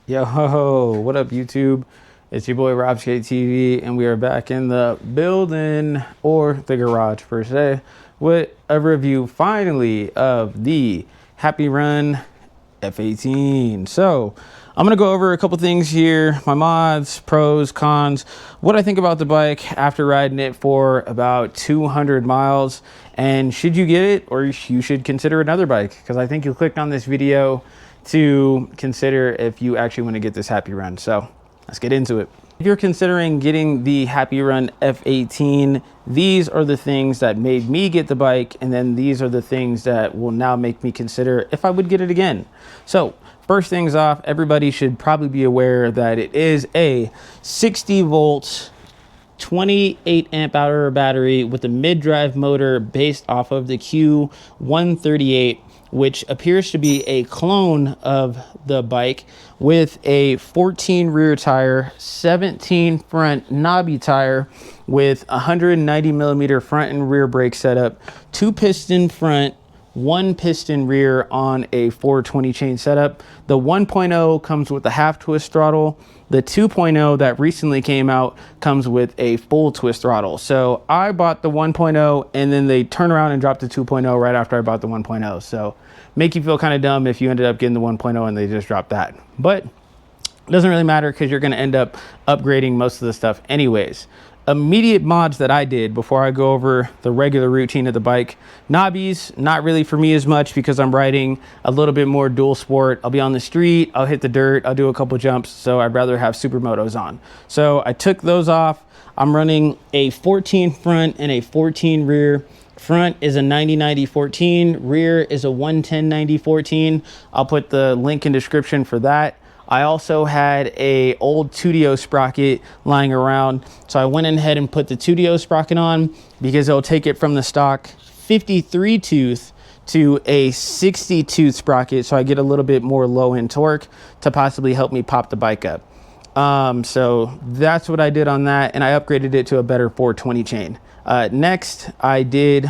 Yo, what up, YouTube? It's your boy Rob Skate TV, and we are back in the building, or the garage per se, with a review finally of the Happy Run F18. So I'm gonna go over a couple things here, my mods, pros, cons, what I think about the bike after riding it for about 200 miles, and should you get it, or you should consider another bike, because I think you clicked on this video to consider if you actually want to get this Happy Run. So let's get into it. If you're considering getting the Happy Run F18, these are the things that made me get the bike, and then these are the things that will now make me consider if I would get it again. So first things off, everybody should probably be aware that it is a 60 volt 28 amp hour battery with a mid-drive motor based off of the Q138, which appears to be a clone of the bike, with a 14 rear tire, 17 front knobby tire with 190 millimeter front and rear brake setup, 2 piston front, 1 piston rear on a 420 chain setup. The 1.0 comes with a half twist throttle. The 2.0 that recently came out comes with a full twist throttle. So I bought the 1.0, and then they turn around and dropped the 2.0 right after I bought the 1.0. So make you feel kind of dumb if you ended up getting the 1.0 and they just dropped that. But it doesn't really matter, because you're going to end up upgrading most of the stuff anyways. Immediate mods that I did before I go over the regular routine of the bike: knobbies, not really for me as much, because I'm riding a little bit more dual sport. I'll be on the street, I'll hit the dirt, I'll do a couple jumps, so I'd rather have supermotos on. So I took those off. I'm running a 14 front and a 14 rear. Front is a 90-90-14, rear is a 110-90-14. I'll put the link in description for that. I also had a old 2DO sprocket lying around, so I went ahead and put the 2DO sprocket on, because it'll take it from the stock 53 tooth to a 60 tooth sprocket, so I get a little bit more low end torque to possibly help me pop the bike up. So that's what I did on that, and I upgraded it to a better 420 chain. Next, I did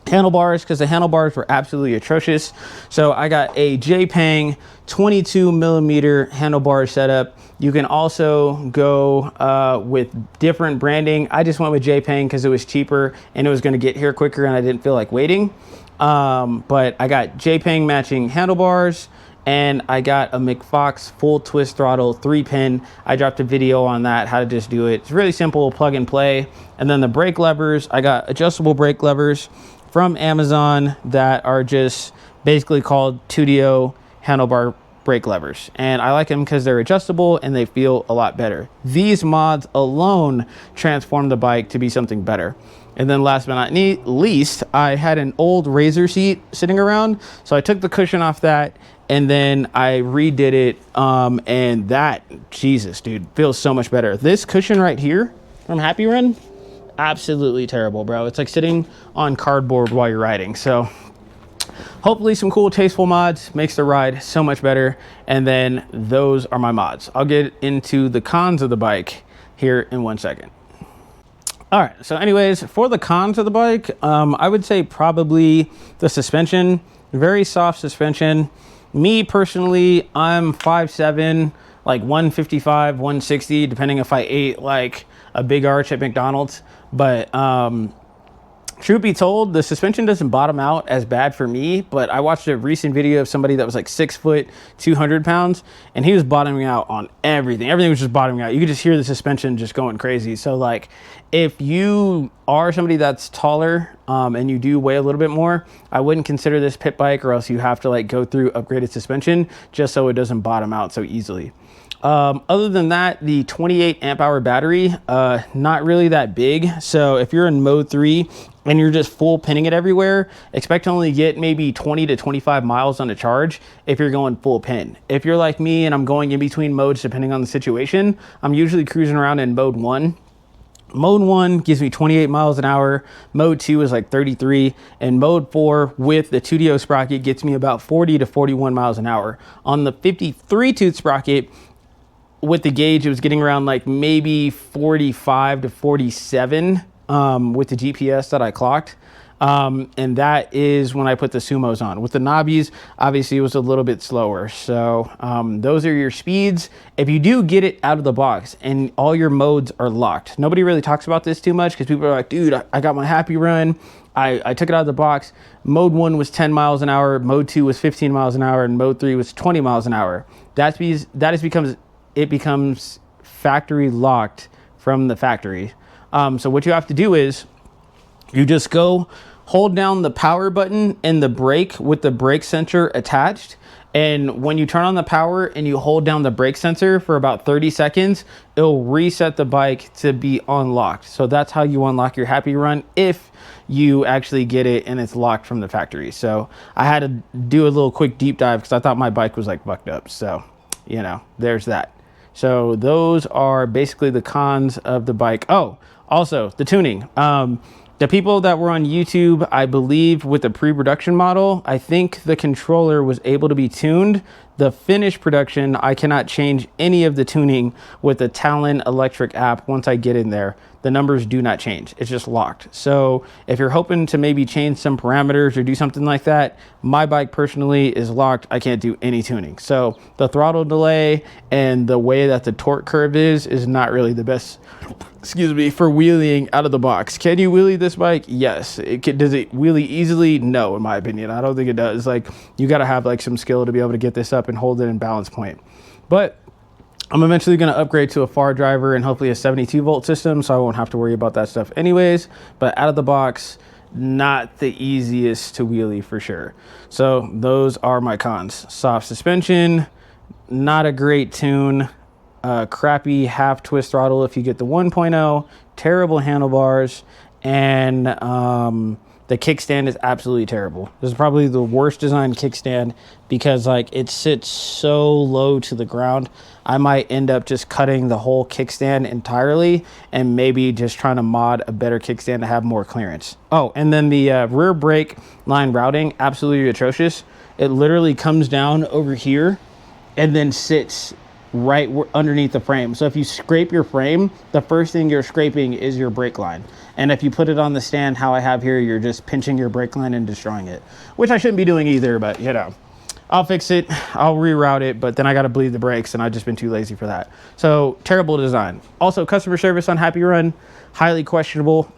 handlebars, because the handlebars were absolutely atrocious. So I got a J-Pang 22 millimeter handlebar setup. You can also go with different branding. I just went with J-Pang because it was cheaper and it was going to get here quicker, and I didn't feel like waiting. But I got J-Pang matching handlebars, and I got a McFox full twist throttle 3-pin. I dropped a video on that, how to just do it. It's really simple, plug and play. And then the brake levers, I got adjustable brake levers from Amazon that are just basically called 2DO handlebar brake levers, and I like them because they're adjustable and they feel a lot better. These mods alone transform the bike to be something better. And then last but not least, I had an old Razor seat sitting around, so I took the cushion off that, and then I redid it, and that, Jesus dude, feels so much better. This cushion right here from Happy Run, absolutely terrible, bro. It's like sitting on cardboard while you're riding. So hopefully some cool, tasteful mods makes the ride so much better. And then those are my mods. I'll get into the cons of the bike here in 1 second. All right, so anyways, for the cons of the bike, I would say probably the suspension. Very soft suspension. Me personally, I'm 5'7", like 155, 160, depending if I ate like a big arch at McDonald's. But truth be told, the suspension doesn't bottom out as bad for me, but I watched a recent video of somebody that was like 6 foot, 200 pounds, and he was bottoming out on everything. Everything was just bottoming out. You could just hear the suspension just going crazy. So like, if you are somebody that's taller and you do weigh a little bit more, I wouldn't consider this pit bike, or else you have to like go through upgraded suspension just so it doesn't bottom out so easily. Other than that, the 28 amp hour battery, not really that big. So if you're in mode 3 and you're just full pinning it everywhere, expect to only get maybe 20 to 25 miles on a charge if you're going full pin. If you're like me and I'm going in between modes depending on the situation, I'm usually cruising around in mode 1. Mode 1 gives me 28 miles an hour. Mode 2 is like 33. And mode 4 with the 2DO sprocket gets me about 40 to 41 miles an hour. On the 53 tooth sprocket, with the gauge, it was getting around like maybe 45 to 47 with the GPS that I clocked. And that is when I put the Sumos on. With the knobbies, obviously it was a little bit slower. So those are your speeds. If you do get it out of the box and all your modes are locked, nobody really talks about this too much because people are like, dude, I got my Happy Run. I took it out of the box. Mode 1 was 10 miles an hour. Mode 2 was 15 miles an hour. And mode 3 was 20 miles an hour. It becomes factory locked from the factory. So what you have to do is you just go hold down the power button and the brake with the brake sensor attached. And when you turn on the power and you hold down the brake sensor for about 30 seconds, it'll reset the bike to be unlocked. So that's how you unlock your Happy Run if you actually get it and it's locked from the factory. So I had to do a little quick deep dive because I thought my bike was like fucked up. So, you know, there's that. So those are basically the cons of the bike. Oh, also the tuning. The people that were on YouTube, I believe with the pre-production model, I think the controller was able to be tuned. The finished production, I cannot change any of the tuning with the Talon electric app. Once I get in there, the numbers do not change. It's just locked. So if you're hoping to maybe change some parameters or do something like that, my bike personally is locked. I can't do any tuning. So the throttle delay and the way that the torque curve is not really the best, excuse me, for wheeling out of the box. Can you wheelie this bike? Yes. Does it wheelie easily? No, in my opinion. I don't think it does. Like, you got to have like some skill to be able to get this up and hold it in balance point. But I'm eventually going to upgrade to a far driver and hopefully a 72 volt system, so I won't have to worry about that stuff anyways. But out of the box, not the easiest to wheelie for sure. So those are my cons. Soft suspension, not a great tune, crappy half twist throttle if you get the 1.0, terrible handlebars, and the kickstand is absolutely terrible. This is probably the worst designed kickstand because like it sits so low to the ground. I might end up just cutting the whole kickstand entirely and maybe just trying to mod a better kickstand to have more clearance. Oh, and then the rear brake line routing, absolutely atrocious. It literally comes down over here and then sits right underneath the frame. So if you scrape your frame, the first thing you're scraping is your brake line. And if you put it on the stand, how I have here, you're just pinching your brake line and destroying it, which I shouldn't be doing either, but you know, I'll fix it. I'll reroute it, but then I got to bleed the brakes and I've just been too lazy for that. So terrible design. Also, customer service on Happy Run, highly questionable.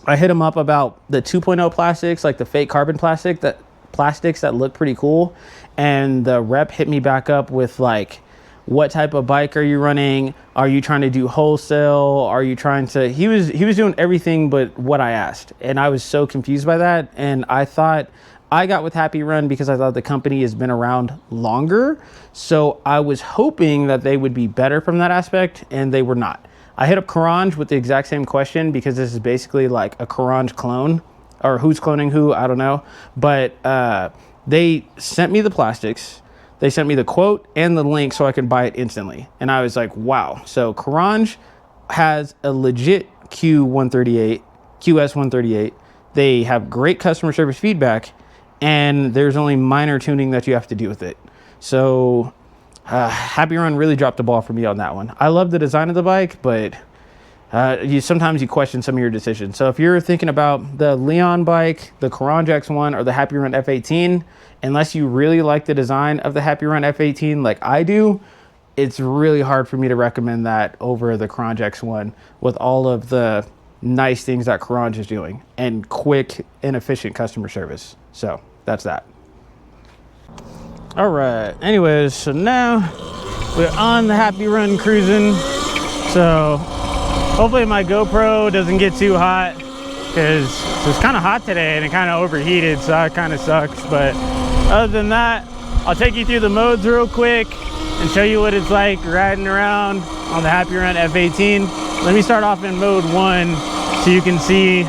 I hit them up about the 2.0 plastics, like the fake carbon plastics that look pretty cool. And the rep hit me back up with like, what type of bike are you running? Are you trying to do wholesale? Are you trying to, he was doing everything but what I asked. And I was so confused by that. And I thought I got with Happy Run because I thought the company has been around longer. So I was hoping that they would be better from that aspect, and they were not. I hit up Karanj with the exact same question because this is basically like a Karanj clone, or who's cloning who, I don't know. But they sent me the plastics. They sent me the quote and the link so I could buy it instantly. And I was like, wow. So Karanj has a legit QS138. They have great customer service feedback, and there's only minor tuning that you have to do with it. So Happy Run really dropped the ball for me on that one. I love the design of the bike, but sometimes you question some of your decisions. So if you're thinking about the Leon bike, the Karanj X1, or the Happy Run F18, unless you really like the design of the Happy Run F18 like I do, it's really hard for me to recommend that over the Karanj X1 with all of the nice things that Karanj is doing and quick and efficient customer service. So that's that. All right, anyways, so now we're on the Happy Run cruising. So hopefully my GoPro doesn't get too hot because it's kind of hot today and it kind of overheated, so that kind of sucks. But other than that, I'll take you through the modes real quick and show you what it's like riding around on the Happy Run F18. Let me start off in mode 1 so you can see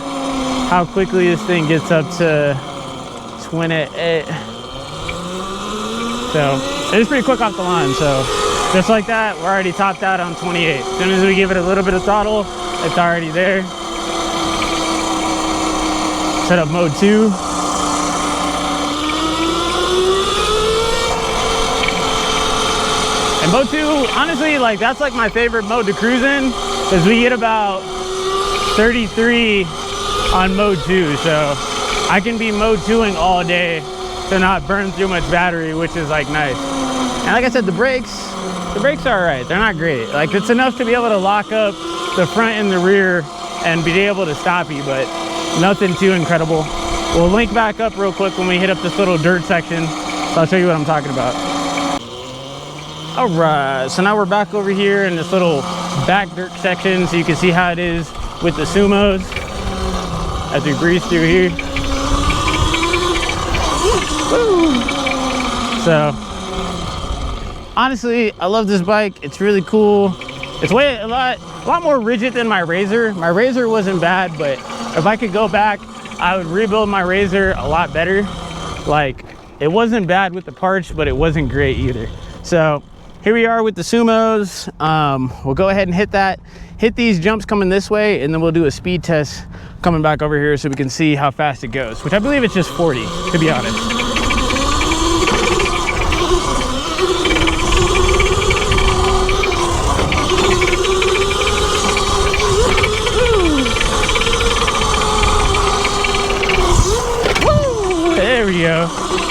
how quickly this thing gets up to 28. So it's pretty quick off the line. So just like that, we're already topped out on 28. As soon as we give it a little bit of throttle, it's already there. Set up mode 2. And mode 2, honestly, like that's like my favorite mode to cruise in because we get about 33 on mode 2, so I can be mode 2ing all day to not burn through much battery, which is like nice. And like I said, the brakes are all right. They're not great. Like, it's enough to be able to lock up the front and the rear and be able to stop you, but nothing too incredible. We'll link back up real quick when we hit up this little dirt section, so I'll show you what I'm talking about. All right, so now we're back over here in this little back dirt section, so you can see how it is with the Sumos as we breeze through here. Woo. So honestly, I love this bike. It's really cool. It's a lot more rigid than my Razor. My Razor wasn't bad, but if I could go back, I would rebuild my Razor a lot better. Like, it wasn't bad with the parts, but it wasn't great either. So here we are with the Sumos. We'll go ahead and hit these jumps coming this way, and then we'll do a speed test coming back over here so we can see how fast it goes, which I believe it's just 40, to be honest. There we go.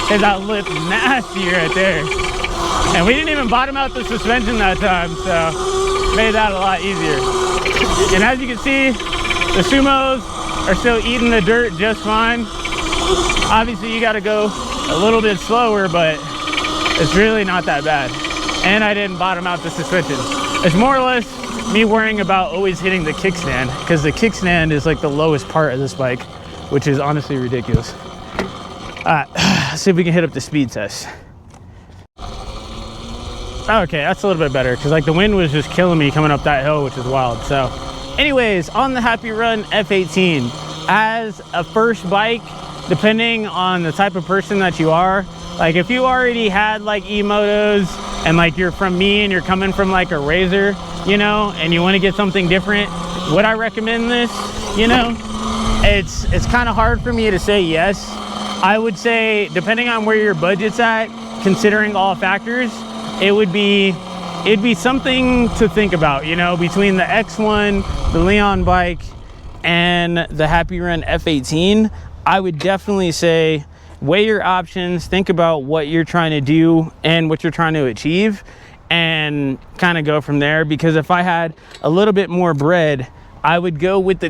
Hit that lip nasty right there. And we didn't even bottom out the suspension that time, so made that a lot easier. And as you can see, the Sumos are still eating the dirt just fine. Obviously, you got to go a little bit slower, but it's really not that bad. And I didn't bottom out the suspension. It's more or less me worrying about always hitting the kickstand, because the kickstand is like the lowest part of this bike, which is honestly ridiculous. All right, let's see if we can hit up the speed test. Okay, that's a little bit better, because like the wind was just killing me coming up that hill, which is wild. So anyways, on the Happy Run F18, as a first bike, depending on the type of person that you are, like if you already had like e-motos and like you're from me and you're coming from like a Razor, you know, and you want to get something different, would I recommend this? You know, it's kind of hard for me to say yes. I would say, depending on where your budget's at, considering all factors, it'd be something to think about, you know, between the X1, the Leon bike, and the Happy Run F18. I would definitely say weigh your options, think about what you're trying to do and what you're trying to achieve, and kind of go from there. Because if I had a little bit more bread, I would go with the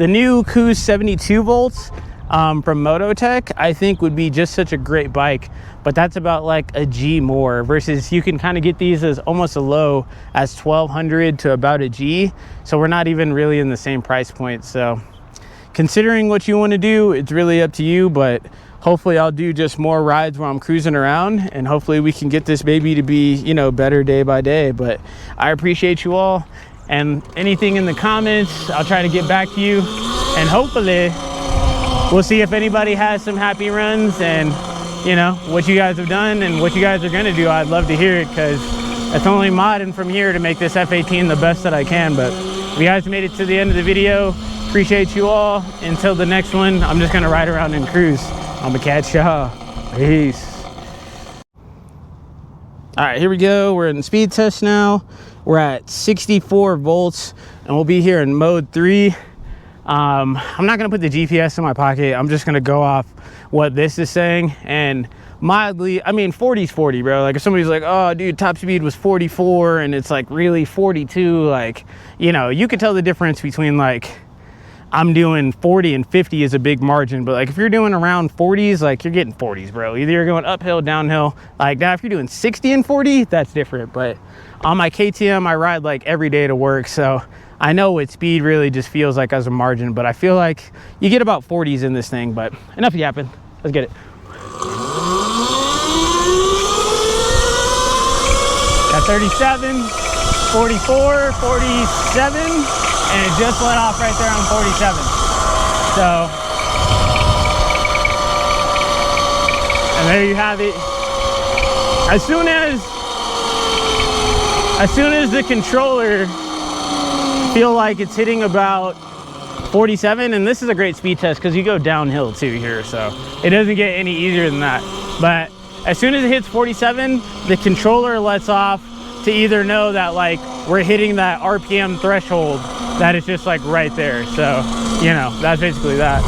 new Coues 72 volts from Mototech. I think would be just such a great bike, but that's about like a G more, versus you can kind of get these as almost a low as 1200 to about a G. So we're not even really in the same price point. So considering what you want to do, it's really up to you, but hopefully I'll do just more rides where I'm cruising around, and hopefully we can get this baby to be, you know, better day by day. But I appreciate you all, and anything in the comments, I'll try to get back to you, and hopefully we'll see if anybody has some happy runs and, you know, what you guys have done and what you guys are going to do. I'd love to hear it, because it's only modding from here to make this F18 the best that I can. But if you guys made it to the end of the video, appreciate you all. Until the next one, I'm just going to ride around and cruise. I'm going to catch y'all. Peace. All right, here we go. We're in the speed test now. We're at 64 volts, and we'll be here in mode 3. I'm not gonna put the GPS in my pocket. I'm just gonna go off what this is saying, and mildly, I mean, 40's 40, bro. Like if somebody's like, oh dude, top speed was 44 and it's like really 42, like, you know, you could tell the difference between, like, I'm doing 40 and 50 is a big margin, but like if you're doing around 40s, like you're getting 40s, bro. Either you're going uphill, downhill, like that. If you're doing 60 and 40, that's different. But on my KTM, I ride like every day to work, so I know what speed really just feels like as a margin, but I feel like you get about 40s in this thing. But enough yapping, let's get it. Got 37, 44, 47, and it just let off right there on 47. So, and there you have it. As soon as the controller feel like it's hitting about 47, and this is a great speed test because you go downhill too here, so it doesn't get any easier than that. But as soon as it hits 47, the controller lets off to either know that like we're hitting that RPM threshold that is just like right there. So you know, that's basically that.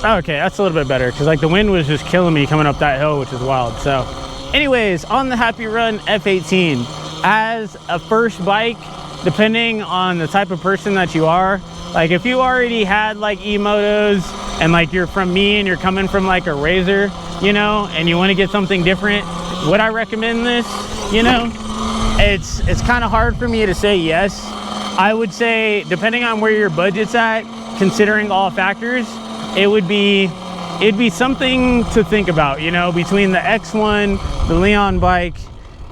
Okay, that's a little bit better because like the wind was just killing me coming up that hill, which is wild. So anyways, on the Happy Run F18, as a first bike, depending on the type of person that you are, like if you already had like e-motos and like you're from me and you're coming from like a Razor, you know, and you want to get something different, would I recommend this? You know, it's kind of hard for me to say yes. I would say depending on where your budget's at, considering all factors, it'd be something to think about, you know, between the X1, the Leon bike,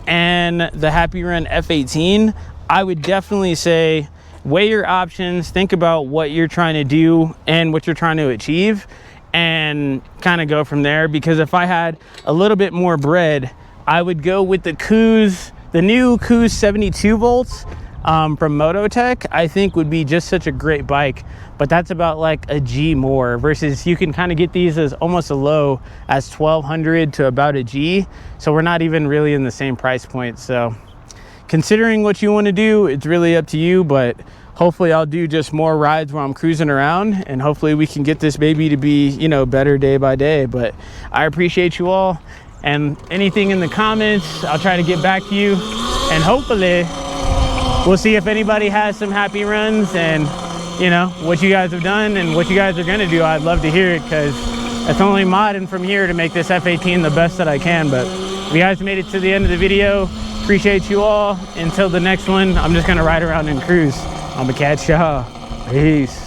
and the Happy Run F18. I would definitely say weigh your options, think about what you're trying to do and what you're trying to achieve, and kind of go from there. Because if I had a little bit more bread, I would go with the new Coues 72 volts from Mototech. I think would be just such a great bike, but that's about like a G more, versus you can kind of get these as almost a low as 1200 to about a G. So we're not even really in the same price point. So considering what you want to do, it's really up to you, but hopefully I'll do just more rides where I'm cruising around, and hopefully we can get this baby to be, you know, better day by day. But I appreciate you all, and anything in the comments, I'll try to get back to you, and hopefully we'll see if anybody has some happy runs and, you know, what you guys have done and what you guys are going to do. I'd love to hear it, because it's only modding from here to make this F18 the best that I can. But if you guys made it to the end of the video, appreciate you all. Until the next one, I'm just going to ride around and cruise. I'm going to catch y'all. Peace.